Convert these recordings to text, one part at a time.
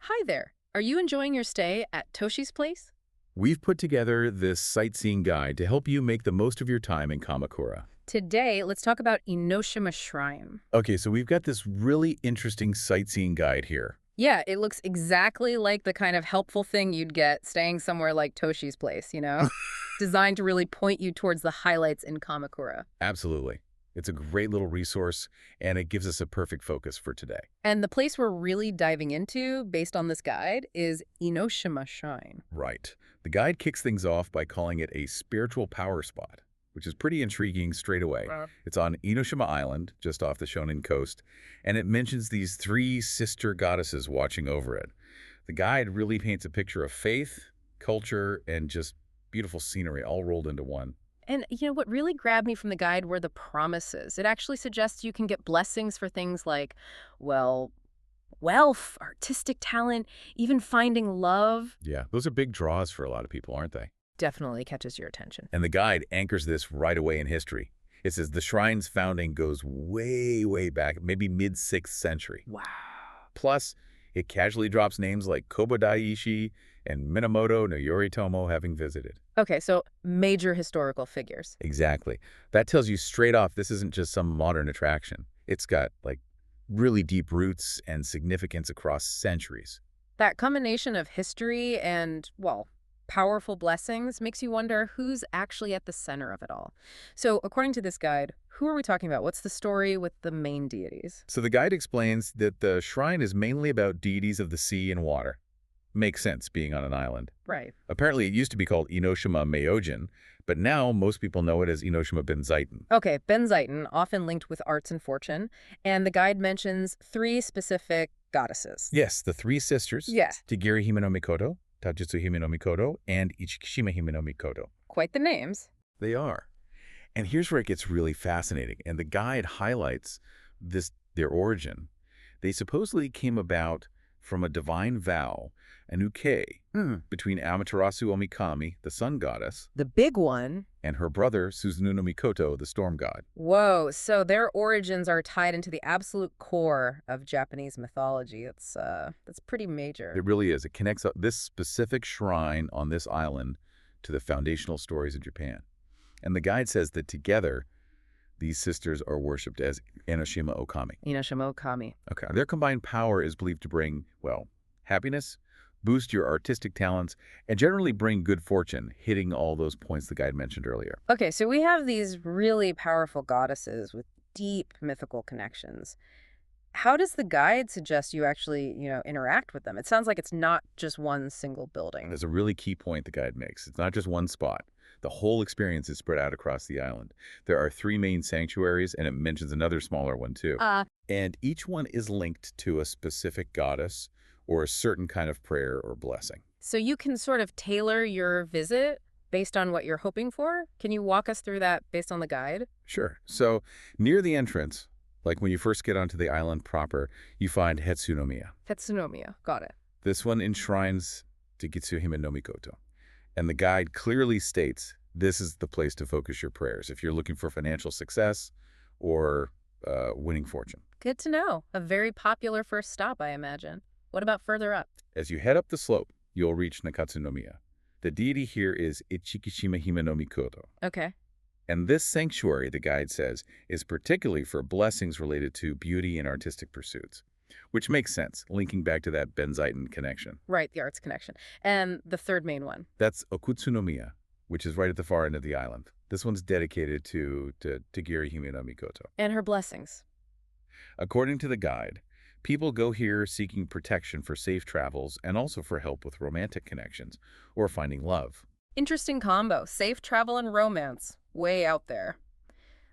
Hi there. Are you enjoying your stay at Toshi's place? We've put together this sightseeing guide to help you make the most of your time in Kamakura. Today, let's talk about Enoshima Shrine. Okay, so we've got this really interesting sightseeing guide here. Yeah, it looks exactly like the kind of helpful thing you'd get staying somewhere like Toshi's place, Designed to really point you towards the highlights in Kamakura. Absolutely. It's a great little resource, and it gives us a perfect focus for today. And the place we're really diving into, based on this guide, is Enoshima Shrine. Right. The guide kicks things off by calling it a spiritual power spot, which is pretty intriguing straight away. It's on Enoshima Island, just off the Shonan coast, and it mentions these three sister goddesses watching over it. The guide really paints a picture of faith, culture, and just beautiful scenery all rolled into one. And what really grabbed me from the guide were the promises. It actually suggests you can get blessings for things like, well, wealth, artistic talent, even finding love. Yeah, those are big draws for a lot of people, aren't they? Definitely catches your attention. And the guide anchors this right away in history. It says the shrine's founding goes way, way back, maybe mid-6th century. Wow. Plus, it casually drops names like Kobodaishi and Minamoto no Yoritomo having visited. Okay, so major historical figures. Exactly. That tells you straight off this isn't just some modern attraction. It's got, really deep roots and significance across centuries. That combination of history and, well, powerful blessings makes you wonder who's actually at the center of it all. So, according to this guide, who are we talking about? What's the story with the main deities? So the guide explains that the shrine is mainly about deities of the sea and water. Makes sense, being on an island. Right. Apparently, it used to be called Enoshima Meijin, but now most people know it as Enoshima Benzaiten. Okay, Benzaiten, often linked with arts and fortune, and the guide mentions three specific goddesses. Yes, the three sisters. Yes. Tagiri Hime no Mikoto, Tajutsu Hime no Mikoto, and Ichikishima Hime no Mikoto. Quite the names. They are. And here's where it gets really fascinating, and the guide highlights their origin. They supposedly came about from a divine vow, an uke, between Amaterasu Omikami, the sun goddess, The big one. and her brother Susanoo no Mikoto, the storm god. Whoa, so their origins are tied into the absolute core of Japanese mythology. That's pretty major. It really is. It connects up this specific shrine on this island to the foundational stories of Japan. And the guide says that together, these sisters are worshipped as Enoshima Okami. Enoshima Okami. Okay. Their combined power is believed to bring, well, happiness, boost your artistic talents, and generally bring good fortune, hitting all those points the guide mentioned earlier. Okay, so we have these really powerful goddesses with deep mythical connections. How does the guide suggest you actually, interact with them? It sounds like it's not just one single building. There's a really key point the guide makes. It's not just one spot. The whole experience is spread out across the island. There are three main sanctuaries, and it mentions another smaller one too. And each one is linked to a specific goddess or a certain kind of prayer or blessing. So you can sort of tailor your visit based on what you're hoping for? Can you walk us through that based on the guide? Sure. So near the entrance, like when you first get onto the island proper, you find Hetsunomiya. Hetsunomiya. Got it. This one enshrines Jigitsu Hime no Mikoto. And the guide clearly states this is the place to focus your prayers if you're looking for financial success or winning fortune. Good to know. A very popular first stop, I imagine. What about further up? As you head up the slope, you'll reach Nakatsunomiya. The deity here is Ichikishima Hime no Mikoto. Okay. And this sanctuary, the guide says, is particularly for blessings related to beauty and artistic pursuits, which makes sense, linking back to that Benzaiten connection. Right, the arts connection. And the third main one. That's Okutsunomiya, which is right at the far end of the island. This one's dedicated to Tagiri Hime no Mikoto. And her blessings. According to the guide, people go here seeking protection for safe travels and also for help with romantic connections or finding love. Interesting combo. Safe travel and romance. Way out there.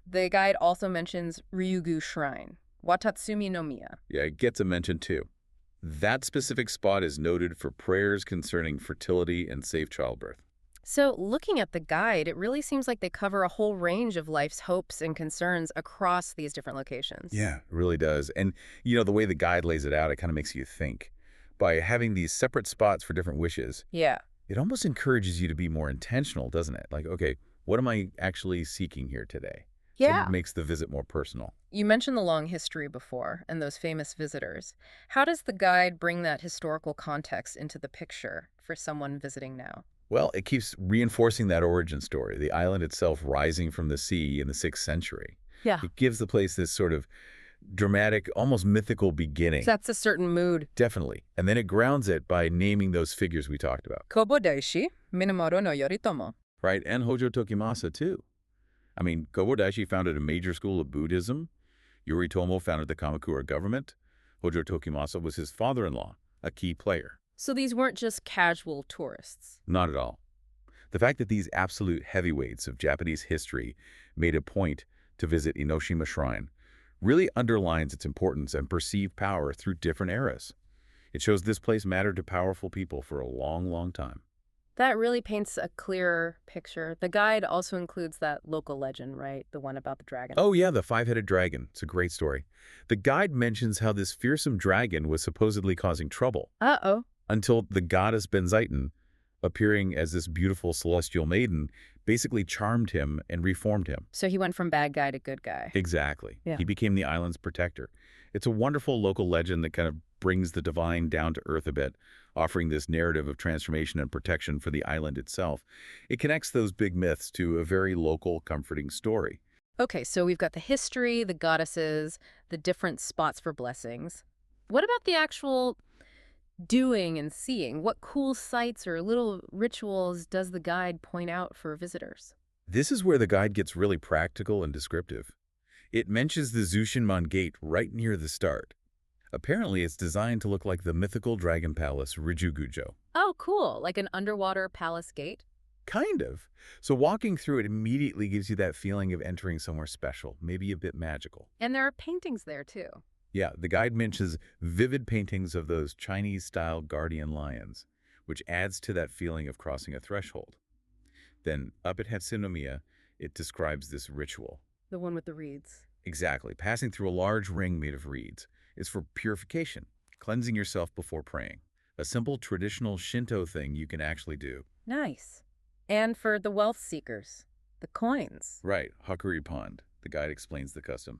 The guide also mentions Ryugu Shrine. Watatsumi no Miya. Yeah, it gets a mention too. That specific spot is noted for prayers concerning fertility and safe childbirth. So looking at the guide, it really seems like they cover a whole range of life's hopes and concerns across these different locations. Yeah, it really does. And, the way the guide lays it out, it kind of makes you think. By having these separate spots for different wishes, Yeah. it almost encourages you to be more intentional, doesn't it? Like, okay, what am I actually seeking here today? So Yeah. it makes the visit more personal. You mentioned the long history before and those famous visitors. How does the guide bring that historical context into the picture for someone visiting now? Well, it keeps reinforcing that origin story, the island itself rising from the sea in the 6th century. Yeah. It gives the place this sort of dramatic, almost mythical beginning. Sets a certain mood. Definitely. And then it grounds it by naming those figures we talked about. Kobodaishi, Minamoto no Yoritomo. Right? And Hojo Tokimasa, too. I mean, Kobodaishi founded a major school of Buddhism. Yoritomo founded the Kamakura government. Hojo Tokimasa was his father-in-law, a key player. So these weren't just casual tourists. Not at all. The fact that these absolute heavyweights of Japanese history made a point to visit Enoshima Shrine really underlines its importance and perceived power through different eras. It shows this place mattered to powerful people for a long, long time. That really paints a clearer picture. The guide also includes that local legend, right? The one about the dragon. Oh yeah, the five-headed dragon. It's a great story. The guide mentions how this fearsome dragon was supposedly causing trouble. Uh-oh. Until the goddess Benzaiten, appearing as this beautiful celestial maiden, basically charmed him and reformed him. So he went from bad guy to good guy. Exactly. Yeah. He became the island's protector. It's a wonderful local legend that kind of brings the divine down to earth a bit, offering this narrative of transformation and protection for the island itself. It connects those big myths to a very local, comforting story. Okay, so we've got the history, the goddesses, the different spots for blessings. What about the actual doing and seeing? What cool sights or little rituals does the guide point out for visitors? This is where the guide gets really practical and descriptive. It mentions the Zushinman Gate right near the start. Apparently, it's designed to look like the mythical dragon palace Rijugujo. Oh, cool. Like an underwater palace gate? Kind of. So walking through it immediately gives you that feeling of entering somewhere special, maybe a bit magical. And there are paintings there, too. Yeah, the guide mentions vivid paintings of those Chinese-style guardian lions, which adds to that feeling of crossing a threshold. Then, up at Hatsunomiya, it describes this ritual. The one with the reeds. Exactly. Passing through a large ring made of reeds is for purification, cleansing yourself before praying. A simple traditional Shinto thing you can actually do. Nice. And for the wealth seekers, the coins. Right, Hakuri Pond. The guide explains the custom.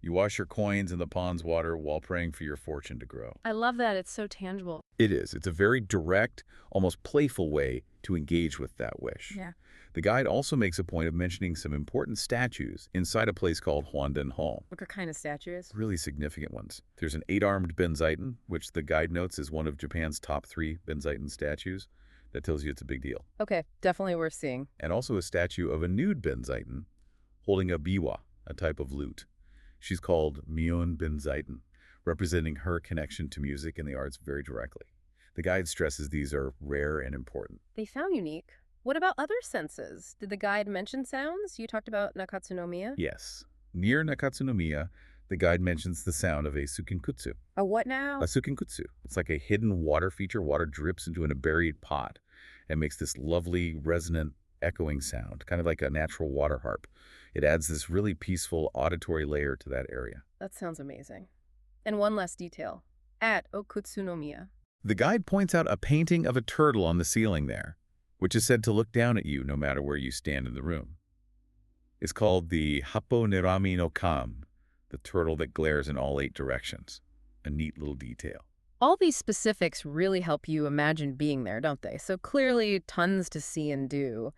You wash your coins in the pond's water while praying for your fortune to grow. I love that. It's so tangible. It is. It's a very direct, almost playful way to engage with that wish. Yeah. The guide also makes a point of mentioning some important statues inside a place called Huanden Hall. What kind of statues? Really significant ones. There's an 8-armed Benzaiten, which the guide notes is one of Japan's top 3 Benzaiten statues. That tells you it's a big deal. Okay, definitely worth seeing. And also a statue of a nude Benzaiten holding a biwa, a type of lute. She's called Mion Benzaiten, representing her connection to music and the arts very directly. The guide stresses these are rare and important. They sound unique. What about other senses? Did the guide mention sounds? You talked about Nakatsunomiya. Yes. Near Nakatsunomiya, the guide mentions the sound of a sukinkutsu. A what now? A sukinkutsu. It's like a hidden water feature. Water drips into a buried pot and makes this lovely, resonant, echoing sound, kind of like a natural water harp. It adds this really peaceful auditory layer to that area. That sounds amazing. And one last detail. At Okutsunomiya. The guide points out a painting of a turtle on the ceiling there, which is said to look down at you no matter where you stand in the room. It's called the Happo Nerami no Kam, the turtle that glares in all 8 directions. A neat little detail. All these specifics really help you imagine being there, don't they? So clearly tons to see and do.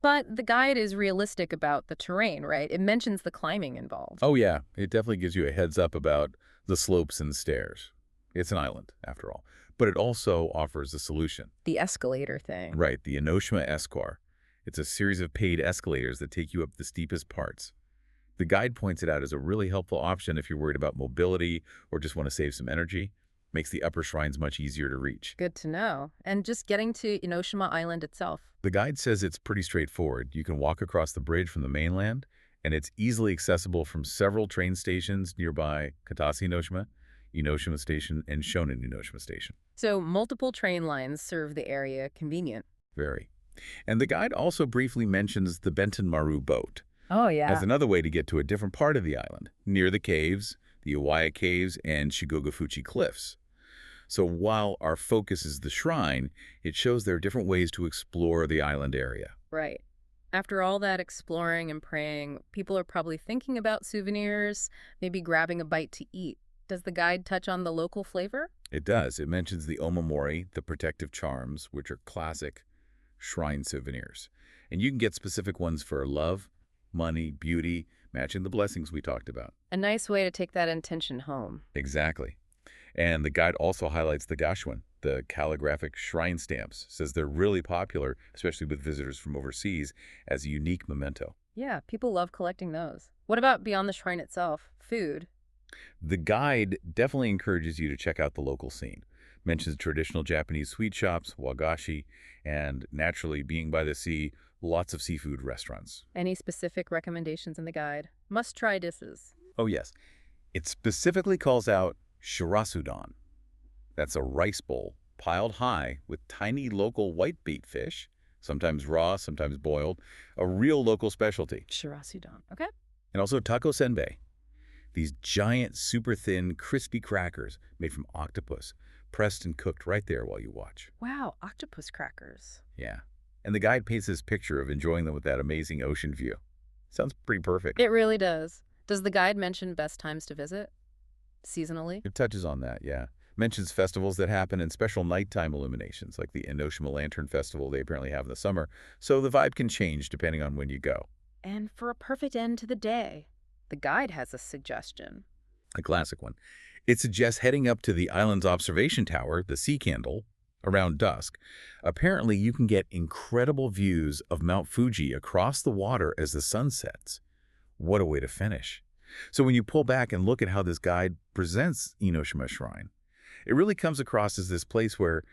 But the guide is realistic about the terrain, right? It mentions the climbing involved. Oh yeah, it definitely gives you a heads up about the slopes and stairs. It's an island, after all. But it also offers a solution. The escalator thing. Right, the Enoshima Escar. It's a series of paid escalators that take you up the steepest parts. The guide points it out as a really helpful option if you're worried about mobility or just want to save some energy. Makes the upper shrines much easier to reach. Good to know. And just getting to Enoshima Island itself. The guide says it's pretty straightforward. You can walk across the bridge from the mainland, and it's easily accessible from several train stations nearby Katase Enoshima, Enoshima Station, and Shonan Enoshima Station. So multiple train lines serve the area. Convenient. Very. And the guide also briefly mentions the Benten Maru boat Oh, yeah. as another way to get to a different part of the island, near the caves, the Iwaya Caves, and Shigogafuchi Cliffs. So while our focus is the shrine, it shows there are different ways to explore the island area. Right. After all that exploring and praying, people are probably thinking about souvenirs, maybe grabbing a bite to eat. Does the guide touch on the local flavor? It does. It mentions the omamori, the protective charms, which are classic shrine souvenirs. And you can get specific ones for love, money, beauty, matching the blessings we talked about. A nice way to take that intention home. Exactly. And the guide also highlights the gashuan, the calligraphic shrine stamps, says they're really popular, especially with visitors from overseas, as a unique memento. Yeah, people love collecting those. What about beyond the shrine itself? Food? The guide definitely encourages you to check out the local scene. Mentions traditional Japanese sweet shops, wagashi, and naturally, being by the sea, lots of seafood restaurants. Any specific recommendations in the guide? Must-try dishes. Oh yes, it specifically calls out shirasudan. That's a rice bowl piled high with tiny local whitebait fish, sometimes raw, sometimes boiled, a real local specialty. Shirasudan. Okay. And also taco senbei, these giant, super thin, crispy crackers made from octopus, pressed and cooked right there while you watch. Wow, octopus crackers. Yeah. And the guide paints this picture of enjoying them with that amazing ocean view. Sounds pretty perfect. It really does. Does the guide mention best times to visit? Seasonally? It touches on that, yeah. Mentions festivals that happen in special nighttime illuminations, like the Enoshima Lantern Festival they apparently have in the summer, so the vibe can change depending on when you go. And for a perfect end to the day, the guide has a suggestion. A classic one. It suggests heading up to the island's observation tower, the Sea Candle, around dusk. Apparently, you can get incredible views of Mount Fuji across the water as the sun sets. What a way to finish. So when you pull back and look at how this guide presents Enoshima Shrine, it really comes across as this place where,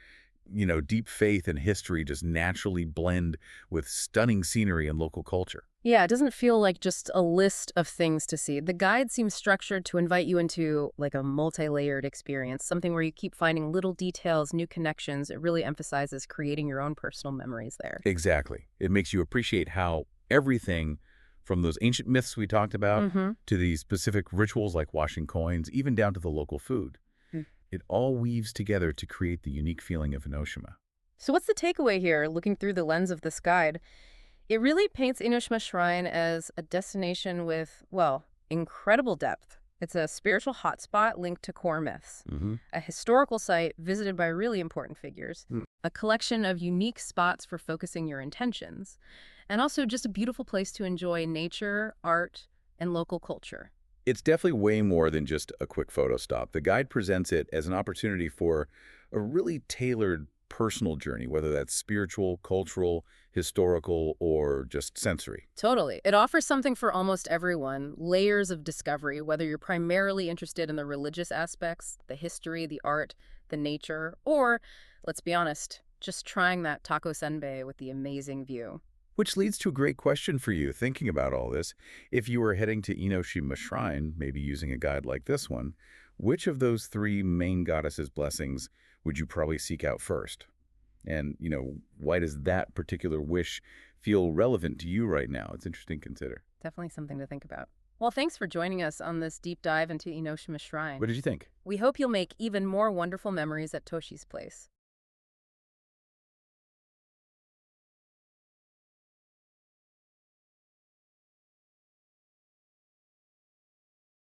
deep faith and history just naturally blend with stunning scenery and local culture. Yeah, it doesn't feel like just a list of things to see. The guide seems structured to invite you into like a multi-layered experience, something where you keep finding little details, new connections. It really emphasizes creating your own personal memories there. Exactly. It makes you appreciate how everything from those ancient myths we talked about to these specific rituals like washing coins, even down to the local food. It all weaves together to create the unique feeling of Enoshima. So what's the takeaway here, looking through the lens of this guide? It really paints Enoshima Shrine as a destination with, well, incredible depth. It's a spiritual hotspot linked to core myths, a historical site visited by really important figures, a collection of unique spots for focusing your intentions, and also just a beautiful place to enjoy nature, art, and local culture. It's definitely way more than just a quick photo stop. The guide presents it as an opportunity for a really tailored personal journey, whether that's spiritual, cultural, historical, or just sensory. Totally. It offers something for almost everyone, layers of discovery, whether you're primarily interested in the religious aspects, the history, the art, the nature, or, let's be honest, just trying that taco senbei with the amazing view. Which leads to a great question for you, thinking about all this. If you were heading to Enoshima Shrine, maybe using a guide like this one, which of those three main goddesses' blessings would you probably seek out first? And, why does that particular wish feel relevant to you right now? It's interesting to consider. Definitely something to think about. Well, thanks for joining us on this deep dive into Enoshima Shrine. What did you think? We hope you'll make even more wonderful memories at Toshi's place.